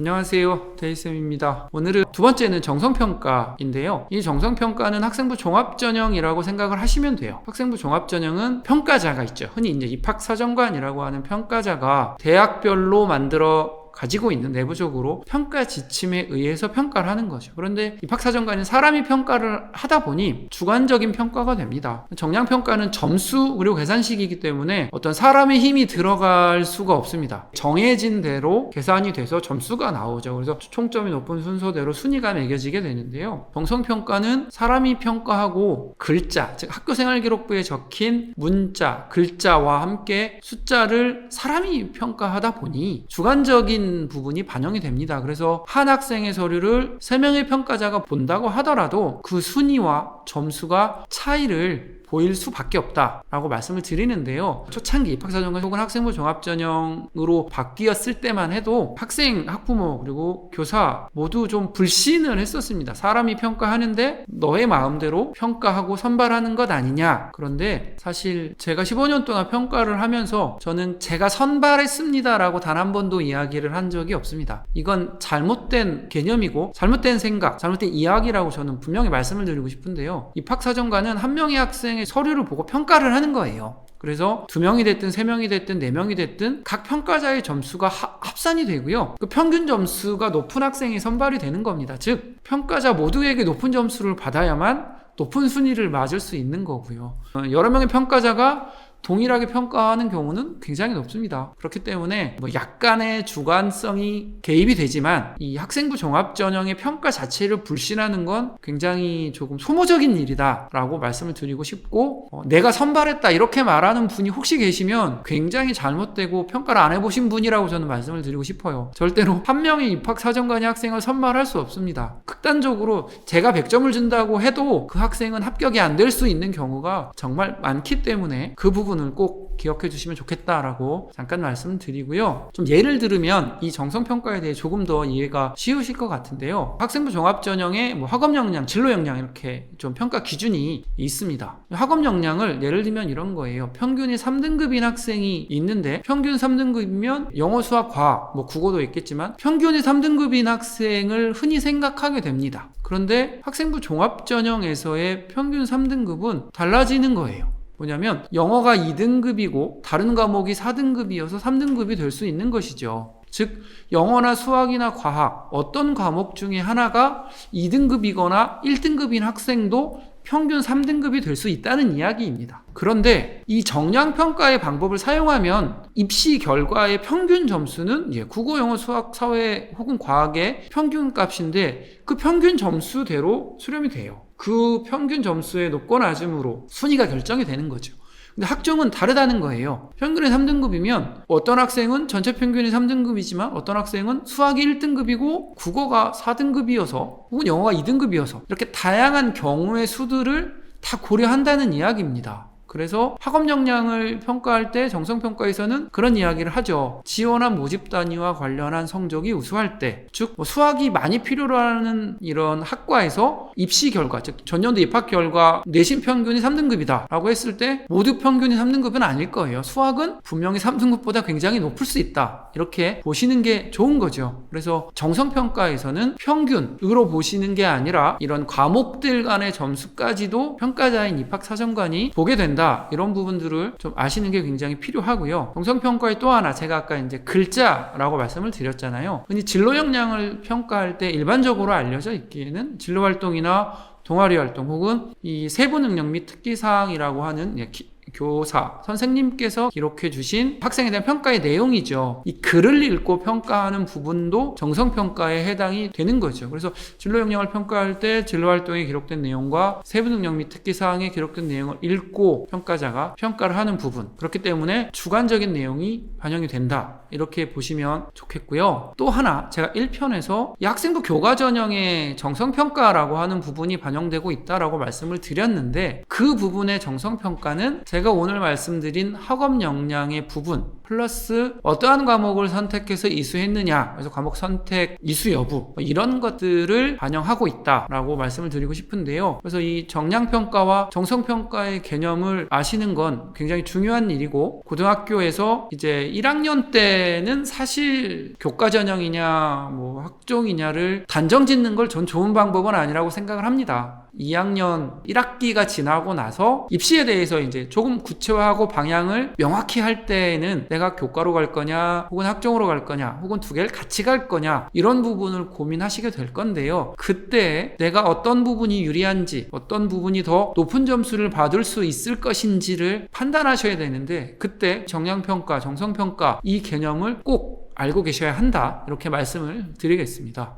안녕하세요, 데이쌤입니다. 오늘은 두 번째는 정성평가인데요. 이 정성평가는 학생부 종합전형이라고 생각을 하시면 돼요. 학생부 종합전형은 평가자가 있죠. 흔히 이제 입학사정관이라고 하는 평가자가 대학별로 가지고 있는 내부적으로 평가 지침에 의해서 평가를 하는 거죠. 그런데 입학사정관은 사람이 평가를 하다 보니 주관적인 평가가 됩니다. 정량평가는 점수 그리고 계산식이기 때문에 어떤 사람의 힘이 들어갈 수가 없습니다. 정해진 대로 계산이 돼서 점수가 나오죠. 그래서 총점이 높은 순서대로 순위가 매겨지게 되는데요. 정성평가는 사람이 평가하고 글자, 즉 학교생활기록부에 적힌 문자, 글자와 함께 숫자를 사람이 평가하다 보니 주관적인 부분이 반영이 됩니다. 그래서 한 학생의 서류를 3명의 평가자가 본다고 하더라도 그 순위와 점수가 차이를 보일 수밖에 없다라고 말씀을 드리는데요. 초창기 입학사정관 혹은 학생부 종합전형으로 바뀌었을 때만 해도 학생, 학부모 그리고 교사 모두 좀 불신을 했었습니다. 사람이 평가하는데 너의 마음대로 평가하고 선발하는 것 아니냐. 그런데 사실 제가 15년 동안 평가를 하면서 저는 제가 선발했습니다라고 단 한 번도 이야기를 한 적이 없습니다. 이건 잘못된 개념이고 잘못된 생각, 잘못된 이야기라고 저는 분명히 말씀을 드리고 싶은데요. 입학사정관은 한 명의 학생의 서류를 보고 평가를 하는 거예요. 그래서 2명이 됐든 3명이 됐든 4명이 됐든 각 평가자의 점수가 합산이 되고요. 그 평균 점수가 높은 학생이 선발이 되는 겁니다. 즉 평가자 모두에게 높은 점수를 받아야만 높은 순위를 맞을 수 있는 거고요. 여러 명의 평가자가 동일하게 평가하는 경우는 굉장히 높습니다. 그렇기 때문에 약간의 주관성이 개입이 되지만 이 학생부 종합전형의 평가 자체를 불신하는 건 굉장히 조금 소모적인 일이다 라고 말씀을 드리고 싶고, 내가 선발했다 이렇게 말하는 분이 혹시 계시면 굉장히 잘못되고 평가를 안 해보신 분이라고 저는 말씀을 드리고 싶어요. 절대로 한 명의 입학사정관이 학생을 선발할 수 없습니다. 극단적으로 제가 100점을 준다고 해도 그 학생은 합격이 안 될 수 있는 경우가 정말 많기 때문에 그 부분을 꼭 기억해 주시면 좋겠다라고 잠깐 말씀드리고요. 좀 예를 들으면 이 정성평가에 대해 조금 더 이해가 쉬우실 것 같은데요. 학생부 종합전형에 학업 역량, 진로 역량 이렇게 좀 평가 기준이 있습니다. 학업 역량을 예를 들면 이런 거예요. 평균이 3등급인 학생이 있는데 평균 3등급이면 영어, 수학, 과학, 국어도 있겠지만 평균이 3등급인 학생을 흔히 생각하게 됩니다. 그런데 학생부 종합전형에서의 평균 3등급은 달라지는 거예요. 뭐냐면 영어가 2등급이고 다른 과목이 4등급이어서 3등급이 될 수 있는 것이죠. 즉 영어나 수학이나 과학 어떤 과목 중에 하나가 2등급이거나 1등급인 학생도 평균 3등급이 될 수 있다는 이야기입니다. 그런데 이 정량평가의 방법을 사용하면 입시 결과의 평균 점수는 국어, 영어, 수학, 사회 혹은 과학의 평균 값인데 그 평균 점수대로 수렴이 돼요. 그 평균 점수의 높고 낮음으로 순위가 결정이 되는 거죠. 근데 학종은 다르다는 거예요. 평균이 3등급이면 어떤 학생은 전체 평균이 3등급이지만 어떤 학생은 수학이 1등급이고 국어가 4등급이어서 혹은 영어가 2등급이어서 이렇게 다양한 경우의 수들을 다 고려한다는 이야기입니다. 그래서 학업 역량을 평가할 때 정성평가에서는 그런 이야기를 하죠. 지원한 모집 단위와 관련한 성적이 우수할 때, 즉 수학이 많이 필요로 하는 이런 학과에서 입시 결과, 즉 전년도 입학 결과 내신 평균이 3등급이다 라고 했을 때 모두 평균이 3등급은 아닐 거예요. 수학은 분명히 3등급보다 굉장히 높을 수 있다, 이렇게 보시는 게 좋은 거죠. 그래서 정성평가에서는 평균으로 보시는 게 아니라 이런 과목들 간의 점수까지도 평가자인 입학사정관이 보게 된다, 이런 부분들을 좀 아시는 게 굉장히 필요하고요. 정성평가의 또 하나, 제가 아까 이제 글자라고 말씀을 드렸잖아요. 흔히 진로 역량을 평가할 때 일반적으로 알려져 있기에는 진로 활동이나 동아리 활동 혹은 이 세부 능력 및 특기사항이라고 하는 교사, 선생님께서 기록해 주신 학생에 대한 평가의 내용이죠. 이 글을 읽고 평가하는 부분도 정성평가에 해당이 되는 거죠. 그래서 진로 역량을 평가할 때 진로 활동에 기록된 내용과 세부 능력 및 특기사항에 기록된 내용을 읽고 평가자가 평가를 하는 부분, 그렇기 때문에 주관적인 내용이 반영이 된다, 이렇게 보시면 좋겠고요. 또 하나, 제가 1편에서 이 학생부 교과전형에 정성평가라고 하는 부분이 반영되고 있다라고 말씀을 드렸는데 그 부분의 정성평가는 제가 제가 오늘 말씀드린 학업 역량의 부분 플러스 어떠한 과목을 선택해서 이수했느냐, 그래서 과목 선택 이수 여부 이런 것들을 반영하고 있다라고 말씀을 드리고 싶은데요. 그래서 이 정량평가와 정성평가의 개념을 아시는 건 굉장히 중요한 일이고, 고등학교에서 이제 1학년 때는 사실 교과 전형이냐 뭐 학종이냐를 단정 짓는 걸 전 좋은 방법은 아니라고 생각을 합니다. 2학년 1학기가 지나고 나서 입시에 대해서 이제 조금 구체화하고 방향을 명확히 할 때에는 내가 교과로 갈 거냐 혹은 학종으로 갈 거냐 혹은 두 개를 같이 갈 거냐 이런 부분을 고민하시게 될 건데요. 그때 내가 어떤 부분이 유리한지 어떤 부분이 더 높은 점수를 받을 수 있을 것인지를 판단하셔야 되는데, 그때 정량평가, 정성평가 이 개념을 꼭 알고 계셔야 한다, 이렇게 말씀을 드리겠습니다.